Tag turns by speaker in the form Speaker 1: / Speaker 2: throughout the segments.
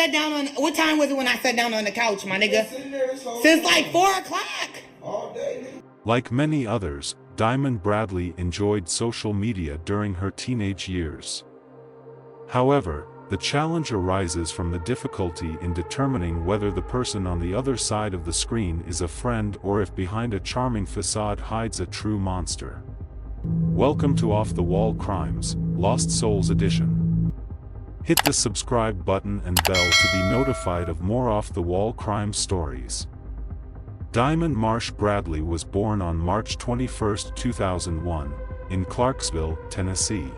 Speaker 1: sat down on, what time was it when I sat down on the couch, my nigga? Since like 4 o'clock.
Speaker 2: All day, nigga.
Speaker 3: Like many others, Diamond Bradley enjoyed social media during her teenage years. However, the challenge arises from the difficulty in determining whether the person on the other side of the screen is a friend or if behind a charming facade hides a true monster. Welcome to Off the Wall Crimes, Lost Souls Edition. Hit the subscribe button and bell to be notified of more Off the Wall crime stories. Diamond Marsh Bradley was born on March 21, 2001, in Clarksville, Tennessee.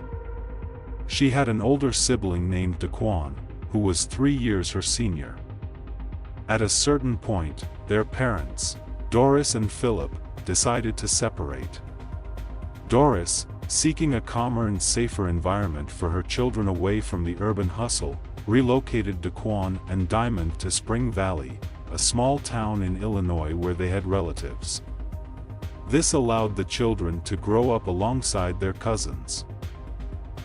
Speaker 3: She had an older sibling named Daquan, who was 3 years her senior. At a certain point, their parents, Doris and Philip, decided to separate. Doris, seeking a calmer and safer environment for her children away from the urban hustle, relocated Daquan and Diamond to Spring Valley, a small town in Illinois where they had relatives. This allowed the children to grow up alongside their cousins.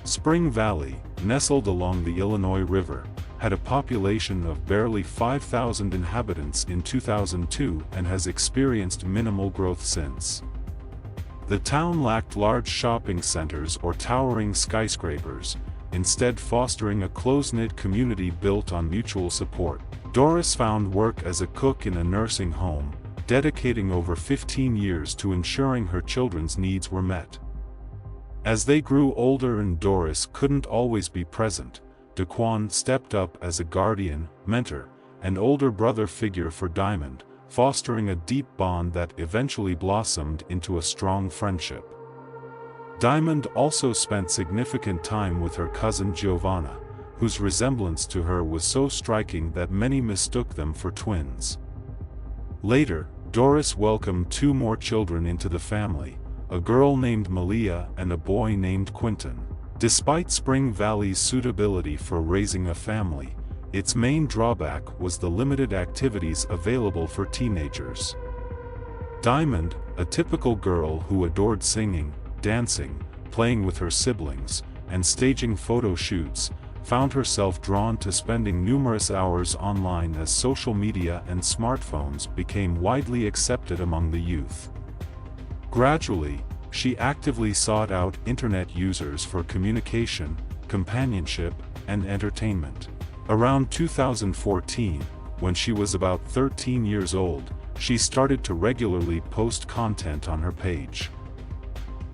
Speaker 3: Spring Valley, nestled along the Illinois River, had a population of barely 5,000 inhabitants in 2002 and has experienced minimal growth since. The town lacked large shopping centers or towering skyscrapers, instead fostering a close-knit community built on mutual support. Doris found work as a cook in a nursing home, dedicating over 15 years to ensuring her children's needs were met. As they grew older and Doris couldn't always be present, Daquan stepped up as a guardian, mentor, and older brother figure for Diamond, fostering a deep bond that eventually blossomed into a strong friendship. Diamond also spent significant time with her cousin Giovanna, whose resemblance to her was so striking that many mistook them for twins. Later, Doris welcomed 2 more children into the family, a girl named Malia and a boy named Quinton. Despite Spring Valley's suitability for raising a family, its main drawback was the limited activities available for teenagers. Diamond, a typical girl who adored singing, dancing, playing with her siblings, and staging photo shoots, found herself drawn to spending numerous hours online as social media and smartphones became widely accepted among the youth. Gradually, she actively sought out internet users for communication, companionship, and entertainment. Around 2014, when she was about 13 years old, she started to regularly post content on her page.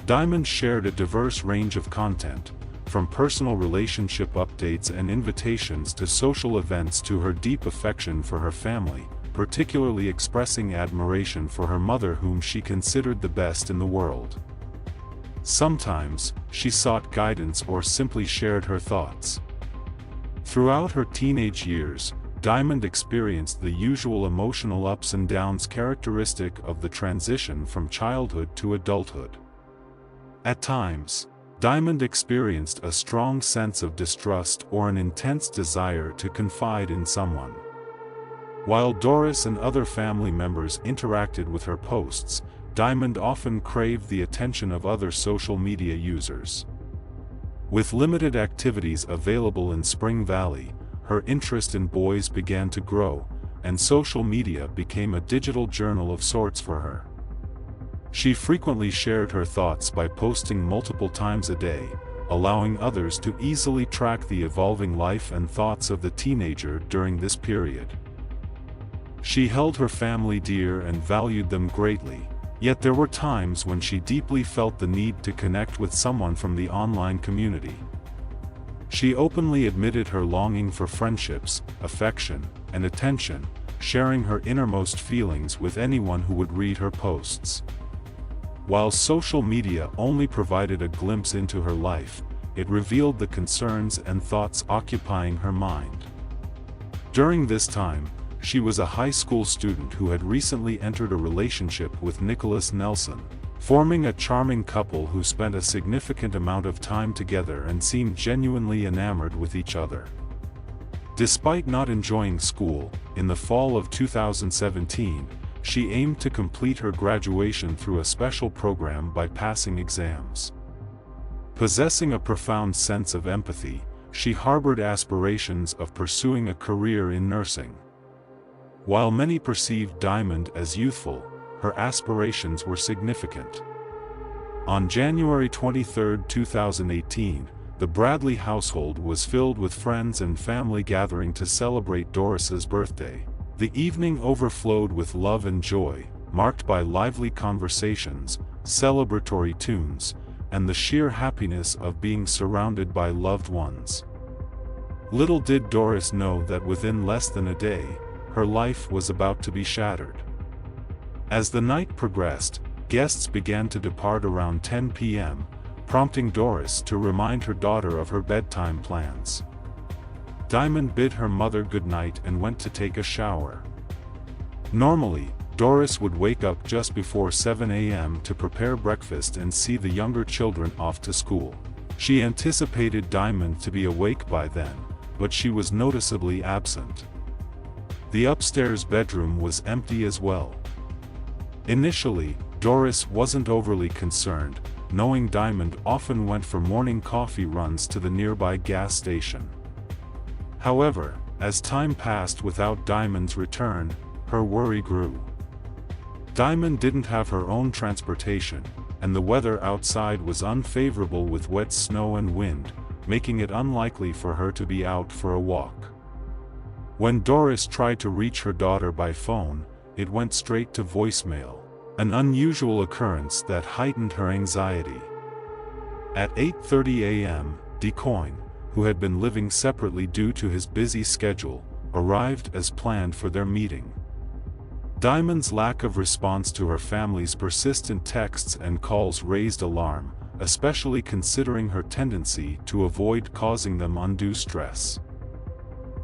Speaker 3: Diamond shared a diverse range of content, from personal relationship updates and invitations to social events to her deep affection for her family, particularly expressing admiration for her mother whom she considered the best in the world. Sometimes, she sought guidance or simply shared her thoughts. Throughout her teenage years, Diamond experienced the usual emotional ups and downs characteristic of the transition from childhood to adulthood. At times, Diamond experienced a strong sense of distrust or an intense desire to confide in someone. While Doris and other family members interacted with her posts, Diamond often craved the attention of other social media users. With limited activities available in Spring Valley, her interest in boys began to grow, and social media became a digital journal of sorts for her. She frequently shared her thoughts by posting multiple times a day, allowing others to easily track the evolving life and thoughts of the teenager during this period. She held her family dear and valued them greatly, yet there were times when she deeply felt the need to connect with someone from the online community. She openly admitted her longing for friendships, affection, and attention, sharing her innermost feelings with anyone who would read her posts. While social media only provided a glimpse into her life, it revealed the concerns and thoughts occupying her mind. During this time, she was a high school student who had recently entered a relationship with Nicholas Nelson, forming a charming couple who spent a significant amount of time together and seemed genuinely enamored with each other. Despite not enjoying school, in the fall of 2017, she aimed to complete her graduation through a special program by passing exams. Possessing a profound sense of empathy, she harbored aspirations of pursuing a career in nursing. While many perceived Diamond as youthful, her aspirations were significant. On January 23, 2018, the Bradley household was filled with friends and family gathering to celebrate Doris's birthday. The evening overflowed with love and joy, marked by lively conversations, celebratory tunes, and the sheer happiness of being surrounded by loved ones. Little did Doris know that within less than a day, her life was about to be shattered. As the night progressed, guests began to depart around 10 p.m., prompting Doris to remind her daughter of her bedtime plans. Diamond bid her mother goodnight and went to take a shower. Normally, Doris would wake up just before 7 a.m. to prepare breakfast and see the younger children off to school. She anticipated Diamond to be awake by then, but she was noticeably absent. The upstairs bedroom was empty as well. Initially, Doris wasn't overly concerned, knowing Diamond often went for morning coffee runs to the nearby gas station. However, as time passed without Diamond's return, her worry grew. Diamond didn't have her own transportation, and the weather outside was unfavorable with wet snow and wind, making it unlikely for her to be out for a walk. When Doris tried to reach her daughter by phone, it went straight to voicemail, an unusual occurrence that heightened her anxiety. At 8:30 a.m., DeCoin, who had been living separately due to his busy schedule, arrived as planned for their meeting. Diamond's lack of response to her family's persistent texts and calls raised alarm, especially considering her tendency to avoid causing them undue stress.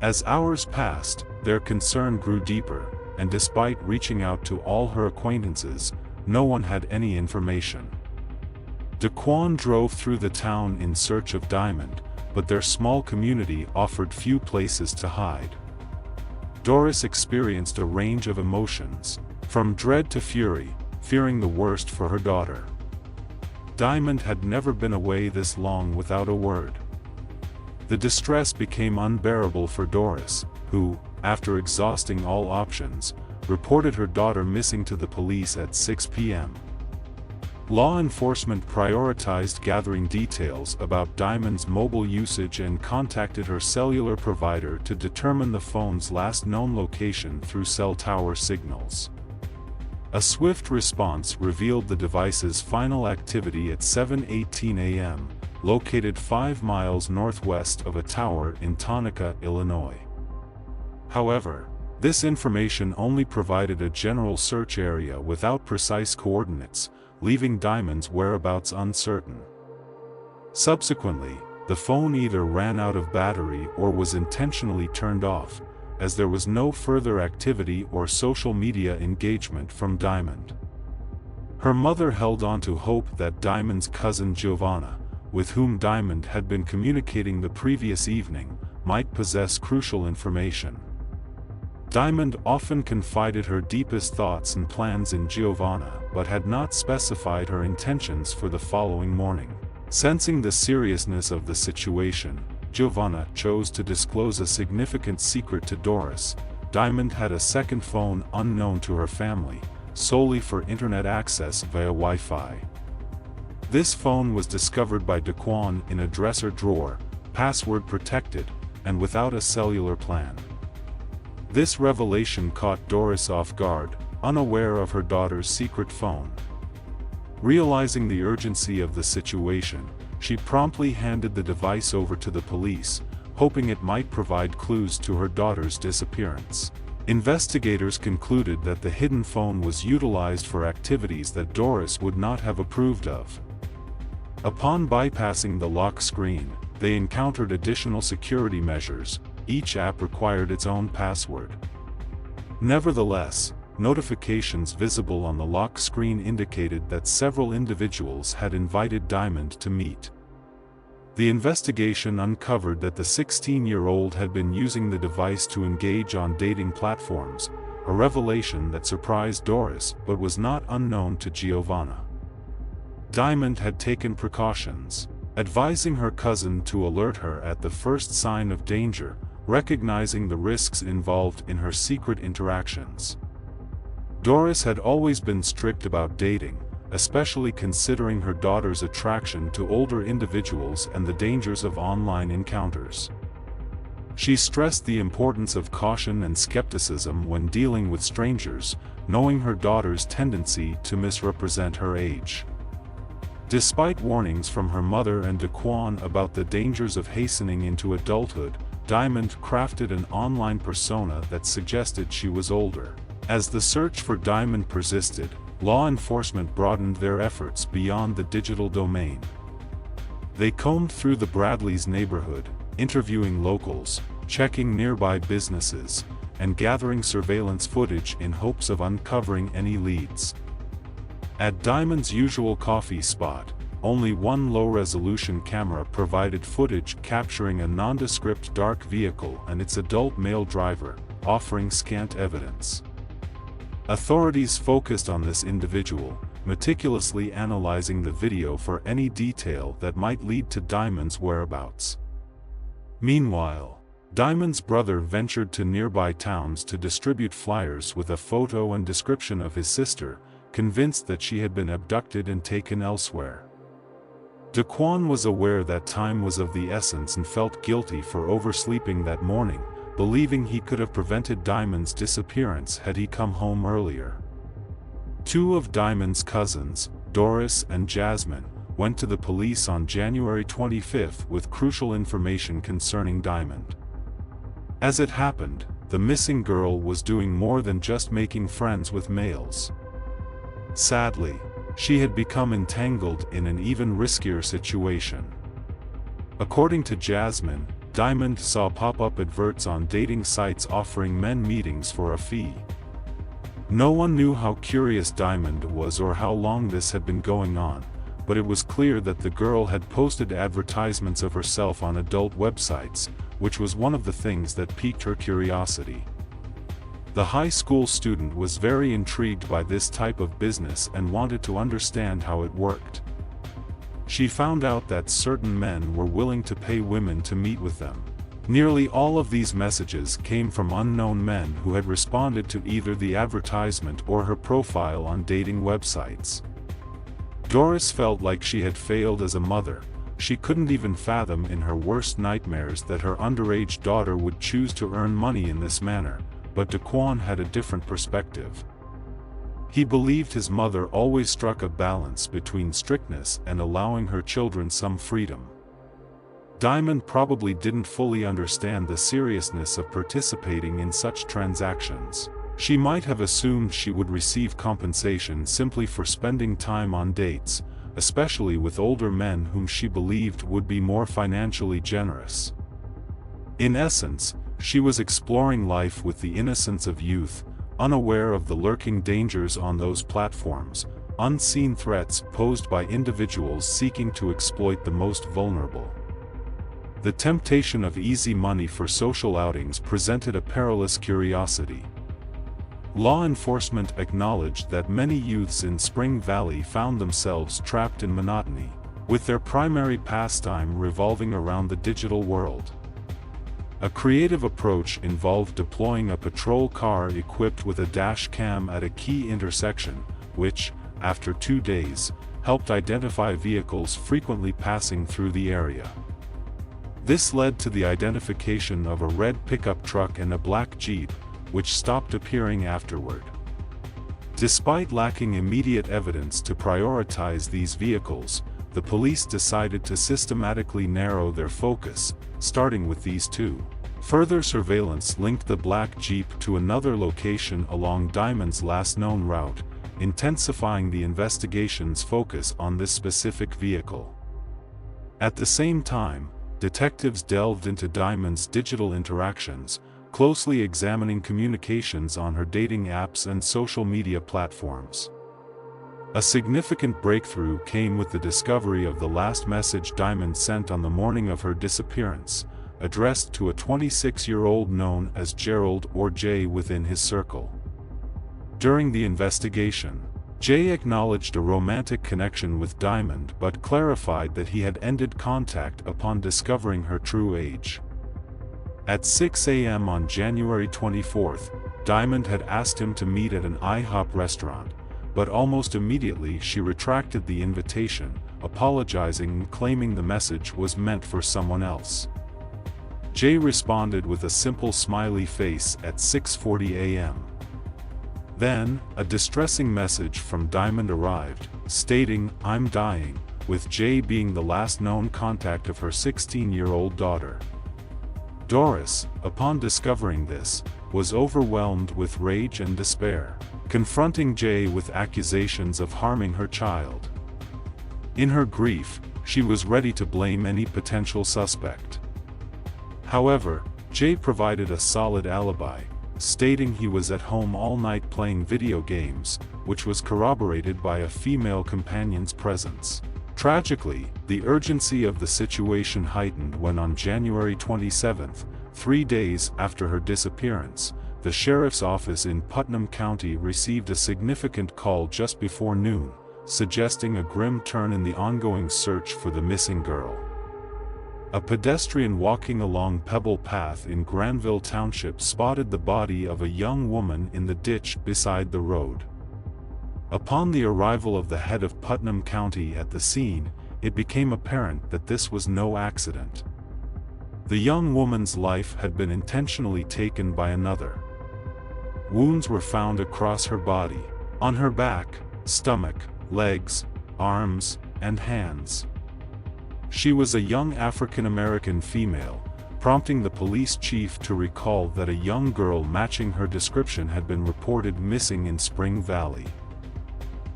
Speaker 3: As hours passed, their concern grew deeper, and despite reaching out to all her acquaintances, no one had any information. DeQuan drove through the town in search of Diamond, but their small community offered few places to hide. Doris experienced a range of emotions, from dread to fury, fearing the worst for her daughter. Diamond had never been away this long without a word. The distress became unbearable for Doris, who, after exhausting all options, reported her daughter missing to the police at 6 p.m. Law enforcement prioritized gathering details about Diamond's mobile usage and contacted her cellular provider to determine the phone's last known location through cell tower signals. A swift response revealed the device's final activity at 7:18 a.m., located 5 miles northwest of a tower in Tonopah, Illinois. However, this information only provided a general search area without precise coordinates, leaving Diamond's whereabouts uncertain. Subsequently, the phone either ran out of battery or was intentionally turned off, as there was no further activity or social media engagement from Diamond. Her mother held on to hope that Diamond's cousin Giovanna, with whom Diamond had been communicating the previous evening, might possess crucial information. Diamond often confided her deepest thoughts and plans in Giovanna, but had not specified her intentions for the following morning. Sensing the seriousness of the situation, Giovanna chose to disclose a significant secret to Doris. Diamond had a second phone unknown to her family, solely for internet access via Wi-Fi. This phone was discovered by DeQuan in a dresser drawer, password protected, and without a cellular plan. This revelation caught Doris off guard, unaware of her daughter's secret phone. Realizing the urgency of the situation, she promptly handed the device over to the police, hoping it might provide clues to her daughter's disappearance. Investigators concluded that the hidden phone was utilized for activities that Doris would not have approved of. Upon bypassing the lock screen, they encountered additional security measures. Each app required its own password. Nevertheless, notifications visible on the lock screen indicated that several individuals had invited Diamond to meet. The investigation uncovered that the 16-year-old had been using the device to engage on dating platforms, a revelation that surprised Doris but was not unknown to Giovanna. Diamond had taken precautions. advising her cousin to alert her at the first sign of danger, recognizing the risks involved in her secret interactions. Doris had always been strict about dating, especially considering her daughter's attraction to older individuals and the dangers of online encounters. She stressed the importance of caution and skepticism when dealing with strangers, knowing her daughter's tendency to misrepresent her age. Despite warnings from her mother and Daquan about the dangers of hastening into adulthood, Diamond crafted an online persona that suggested she was older. As the search for Diamond persisted, law enforcement broadened their efforts beyond the digital domain. They combed through the Bradleys' neighborhood, interviewing locals, checking nearby businesses, and gathering surveillance footage in hopes of uncovering any leads. At Diamond's usual coffee spot, only one low-resolution camera provided footage capturing a nondescript dark vehicle and its adult male driver, offering scant evidence. Authorities focused on this individual, meticulously analyzing the video for any detail that might lead to Diamond's whereabouts. Meanwhile, Diamond's brother ventured to nearby towns to distribute flyers with a photo and description of his sister, convinced that she had been abducted and taken elsewhere. Daquan was aware that time was of the essence and felt guilty for oversleeping that morning, believing he could have prevented Diamond's disappearance had he come home earlier. Two of Diamond's cousins, Doris and Jasmine, went to the police on January 25 with crucial information concerning Diamond. As it happened, the missing girl was doing more than just making friends with males. Sadly, she had become entangled in an even riskier situation. According to Jasmine, Diamond saw pop-up adverts on dating sites offering men meetings for a fee. No one knew how curious Diamond was or how long this had been going on, but it was clear that the girl had posted advertisements of herself on adult websites, which was one of the things that piqued her curiosity. The high school student was very intrigued by this type of business and wanted to understand how it worked. She found out that certain men were willing to pay women to meet with them. Nearly all of these messages came from unknown men who had responded to either the advertisement or her profile on dating websites. Doris felt like she had failed as a mother. She couldn't even fathom in her worst nightmares that her underage daughter would choose to earn money in this manner, but Daquan had a different perspective. He believed his mother always struck a balance between strictness and allowing her children some freedom. Diamond probably didn't fully understand the seriousness of participating in such transactions. She might have assumed she would receive compensation simply for spending time on dates, especially with older men whom she believed would be more financially generous. In essence, she was exploring life with the innocence of youth, unaware of the lurking dangers on those platforms, unseen threats posed by individuals seeking to exploit the most vulnerable. The temptation of easy money for social outings presented a perilous curiosity. Law enforcement acknowledged that many youths in Spring Valley found themselves trapped in monotony, with their primary pastime revolving around the digital world. A creative approach involved deploying a patrol car equipped with a dash cam at a key intersection, which, after 2 days, helped identify vehicles frequently passing through the area. This led to the identification of a red pickup truck and a black Jeep, which stopped appearing afterward. Despite lacking immediate evidence to prioritize these vehicles, the police decided to systematically narrow their focus, starting with these two. Further surveillance linked the black Jeep to another location along Diamond's last known route, intensifying the investigation's focus on this specific vehicle. At the same time, detectives delved into Diamond's digital interactions, closely examining communications on her dating apps and social media platforms. A significant breakthrough came with the discovery of the last message Diamond sent on the morning of her disappearance, addressed to a 26-year-old known as Gerald or Jay within his circle. During the investigation, Jay acknowledged a romantic connection with Diamond but clarified that he had ended contact upon discovering her true age. At 6 a.m. on January 24th, Diamond had asked him to meet at an IHOP restaurant, but almost immediately she retracted the invitation, apologizing and claiming the message was meant for someone else. Jay responded with a simple smiley face at 6:40 a.m. Then, a distressing message from Diamond arrived, stating, "I'm dying," with Jay being the last known contact of her 16-year-old daughter. Doris, upon discovering this, was overwhelmed with rage and despair, confronting Jay with accusations of harming her child. In her grief, she was ready to blame any potential suspect. However, Jay provided a solid alibi, stating he was at home all night playing video games, which was corroborated by a female companion's presence. Tragically, the urgency of the situation heightened when on January 27, 3 days after her disappearance, the sheriff's office in Putnam County received a significant call just before noon, suggesting a grim turn in the ongoing search for the missing girl. A pedestrian walking along Pebble Path in Granville Township spotted the body of a young woman in the ditch beside the road. Upon the arrival of the head of Putnam County at the scene, it became apparent that this was no accident. The young woman's life had been intentionally taken by another. Wounds were found across her body, on her back, stomach, legs, arms, and hands. She was a young African-American female, prompting the police chief to recall that a young girl matching her description had been reported missing in Spring Valley.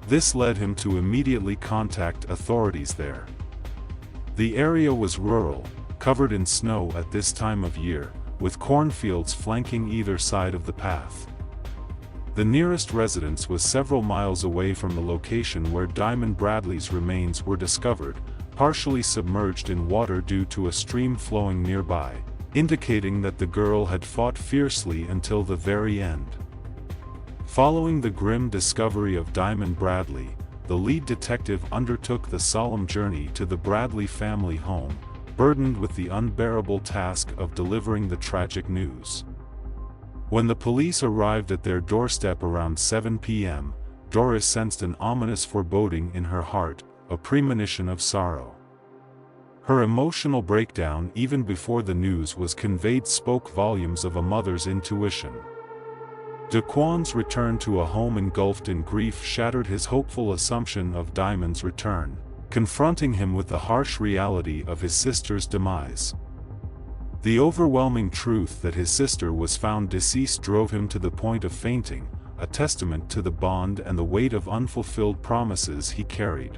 Speaker 3: This led him to immediately contact authorities there. The area was rural, covered in snow at this time of year, with cornfields flanking either side of the path. The nearest residence was several miles away from the location where Diamond Bradley's remains were discovered, partially submerged in water due to a stream flowing nearby, indicating that the girl had fought fiercely until the very end. Following the grim discovery of Diamond Bradley, the lead detective undertook the solemn journey to the Bradley family home, burdened with the unbearable task of delivering the tragic news. When the police arrived at their doorstep around 7 p.m., Doris sensed an ominous foreboding in her heart, a premonition of sorrow. Her emotional breakdown even before the news was conveyed spoke volumes of a mother's intuition. Daquan's return to a home engulfed in grief shattered his hopeful assumption of Diamond's return, confronting him with the harsh reality of his sister's demise. The overwhelming truth that his sister was found deceased drove him to the point of fainting, a testament to the bond and the weight of unfulfilled promises he carried.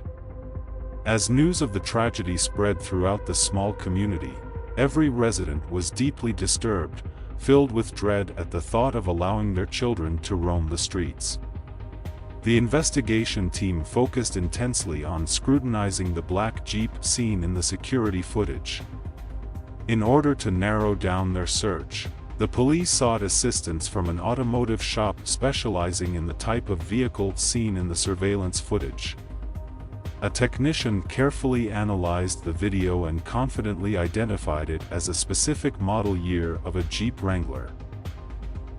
Speaker 3: As news of the tragedy spread throughout the small community, every resident was deeply disturbed, filled with dread at the thought of allowing their children to roam the streets. The investigation team focused intensely on scrutinizing the black Jeep seen in the security footage. In order to narrow down their search, the police sought assistance from an automotive shop specializing in the type of vehicle seen in the surveillance footage. A technician carefully analyzed the video and confidently identified it as a specific model year of a Jeep Wrangler.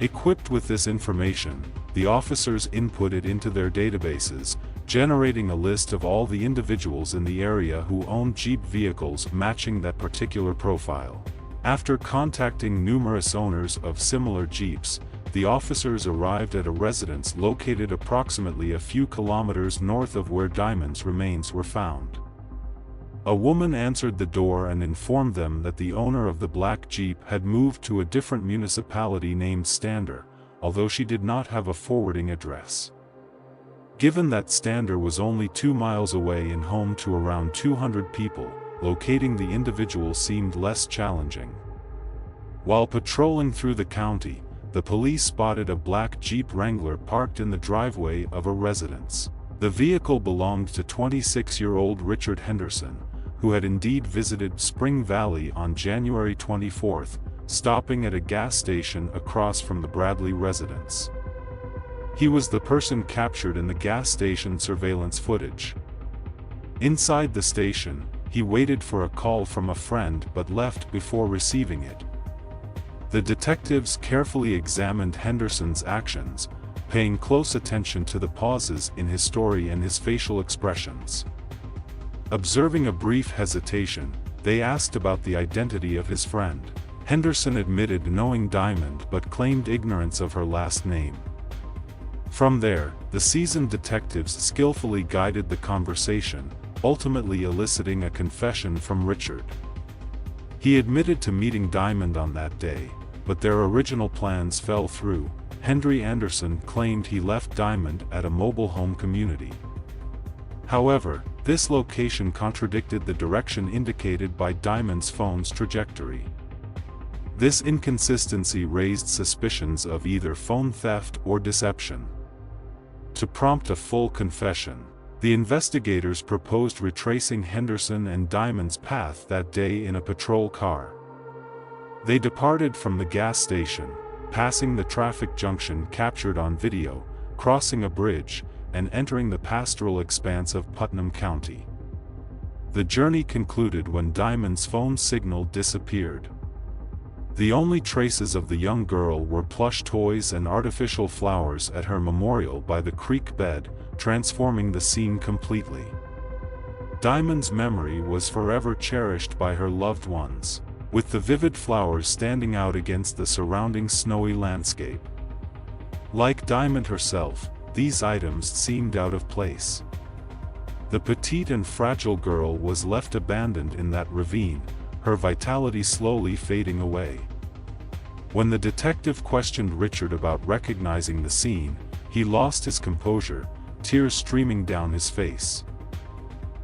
Speaker 3: Equipped with this information, the officers input it into their databases, generating a list of all the individuals in the area who owned Jeep vehicles matching that particular profile. After contacting numerous owners of similar Jeeps, the officers arrived at a residence located approximately a few kilometers north of where Diamond's remains were found. A woman answered the door and informed them that the owner of the black Jeep had moved to a different municipality named Stander, although she did not have a forwarding address. Given that Stander was only 2 miles away and home to around 200 people, locating the individual seemed less challenging. While patrolling through the county, the police spotted a black Jeep Wrangler parked in the driveway of a residence. The vehicle belonged to 26-year-old Richard Henderson, who had indeed visited Spring Valley on January 24, stopping at a gas station across from the Bradley residence. He was the person captured in the gas station surveillance footage. Inside the station, he waited for a call from a friend but left before receiving it. The detectives carefully examined Henderson's actions, paying close attention to the pauses in his story and his facial expressions. Observing a brief hesitation, they asked about the identity of his friend. Henderson admitted knowing Diamond but claimed ignorance of her last name. From there, the seasoned detectives skillfully guided the conversation, ultimately eliciting a confession from Richard. He admitted to meeting Diamond on that day, but their original plans fell through. Henry Anderson claimed he left Diamond at a mobile home community. However, this location contradicted the direction indicated by Diamond's phone's trajectory. This inconsistency raised suspicions of either phone theft or deception. To prompt a full confession, the investigators proposed retracing Henderson and Diamond's path that day in a patrol car. They departed from the gas station, passing the traffic junction captured on video, crossing a bridge, and entering the pastoral expanse of Putnam County. The journey concluded when Diamond's phone signal disappeared. The only traces of the young girl were plush toys and artificial flowers at her memorial by the creek bed, transforming the scene completely. Diamond's memory was forever cherished by her loved ones, with the vivid flowers standing out against the surrounding snowy landscape. Like Diamond herself, these items seemed out of place. The petite and fragile girl was left abandoned in that ravine, her vitality slowly fading away. When the detective questioned Richard about recognizing the scene, he lost his composure, tears streaming down his face.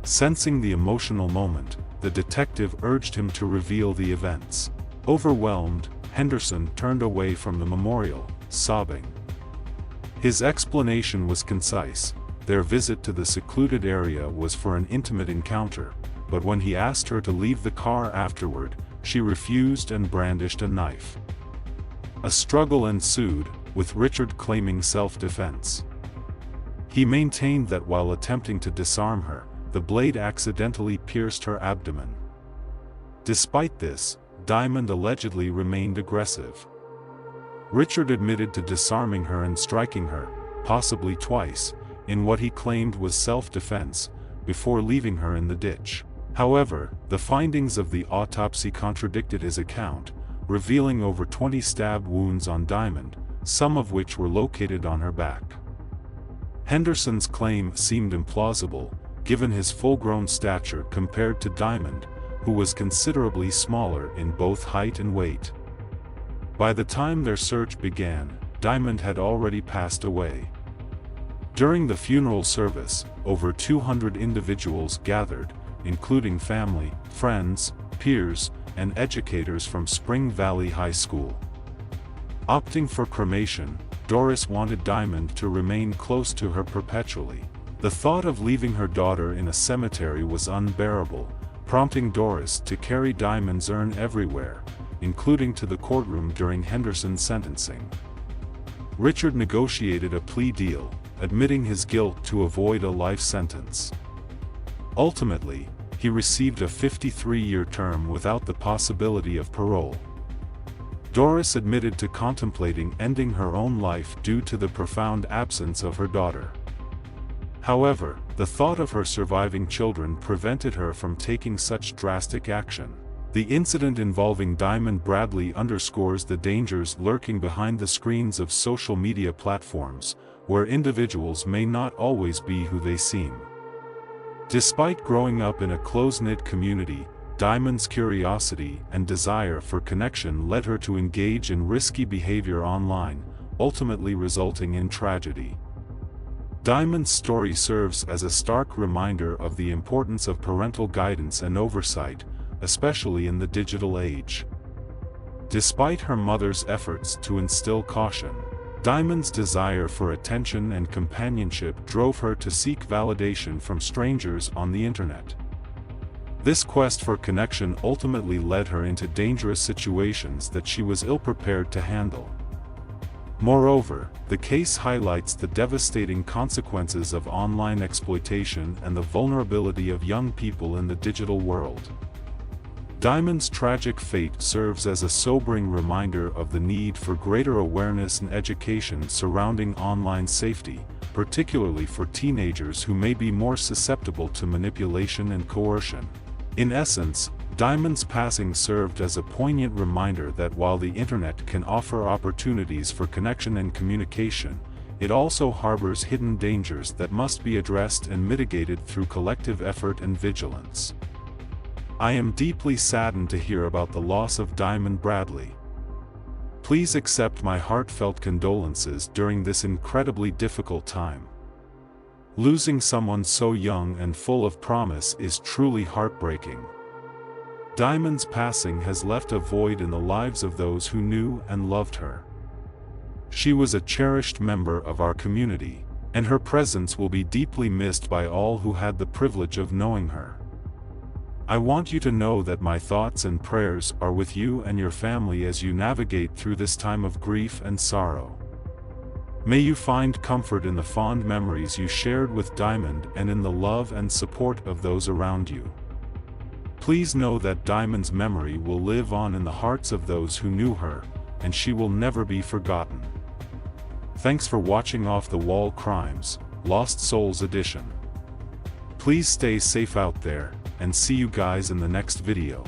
Speaker 3: Sensing the emotional moment, the detective urged him to reveal the events. Overwhelmed, Henderson turned away from the memorial, sobbing. His explanation was concise. Their visit to the secluded area was for an intimate encounter, but when he asked her to leave the car afterward, she refused and brandished a knife. A struggle ensued, with Richard claiming self-defense. He maintained that while attempting to disarm her, the blade accidentally pierced her abdomen. Despite this, Diamond allegedly remained aggressive. Richard admitted to disarming her and striking her, possibly twice, in what he claimed was self-defense, before leaving her in the ditch. However, the findings of the autopsy contradicted his account, revealing over 20 stab wounds on Diamond, some of which were located on her back. Henderson's claim seemed implausible, given his full-grown stature compared to Diamond, who was considerably smaller in both height and weight. By the time their search began, Diamond had already passed away. During the funeral service, over 200 individuals gathered, including family, friends, peers, and educators from Spring Valley High School. Opting for cremation, Doris wanted Diamond to remain close to her perpetually. The thought of leaving her daughter in a cemetery was unbearable, prompting Doris to carry Diamond's urn everywhere, including to the courtroom during Henderson's sentencing. Richard negotiated a plea deal, admitting his guilt to avoid a life sentence. Ultimately, he received a 53-year term without the possibility of parole. Doris admitted to contemplating ending her own life due to the profound absence of her daughter. However, the thought of her surviving children prevented her from taking such drastic action. The incident involving Diamond Bradley underscores the dangers lurking behind the screens of social media platforms, where individuals may not always be who they seem. Despite growing up in a close-knit community, Diamond's curiosity and desire for connection led her to engage in risky behavior online, ultimately resulting in tragedy. Diamond's story serves as a stark reminder of the importance of parental guidance and oversight, especially in the digital age. Despite her mother's efforts to instill caution, Diamond's desire for attention and companionship drove her to seek validation from strangers on the internet. This quest for connection ultimately led her into dangerous situations that she was ill-prepared to handle. Moreover, the case highlights the devastating consequences of online exploitation and the vulnerability of young people in the digital world. Diamond's tragic fate serves as a sobering reminder of the need for greater awareness and education surrounding online safety, particularly for teenagers who may be more susceptible to manipulation and coercion. In essence, Diamond's passing served as a poignant reminder that while the internet can offer opportunities for connection and communication, it also harbors hidden dangers that must be addressed and mitigated through collective effort and vigilance. I am deeply saddened to hear about the loss of Diamond Bradley. Please accept my heartfelt condolences during this incredibly difficult time. Losing someone so young and full of promise is truly heartbreaking. Diamond's passing has left a void in the lives of those who knew and loved her. She was a cherished member of our community, and her presence will be deeply missed by all who had the privilege of knowing her. I want you to know that my thoughts and prayers are with you and your family as you navigate through this time of grief and sorrow. May you find comfort in the fond memories you shared with Diamond and in the love and support of those around you. Please know that Diamond's memory will live on in the hearts of those who knew her, and she will never be forgotten. Thanks for watching Off the Wall Crimes, Lost Souls Edition. Please stay safe out there, and see you guys in the next video.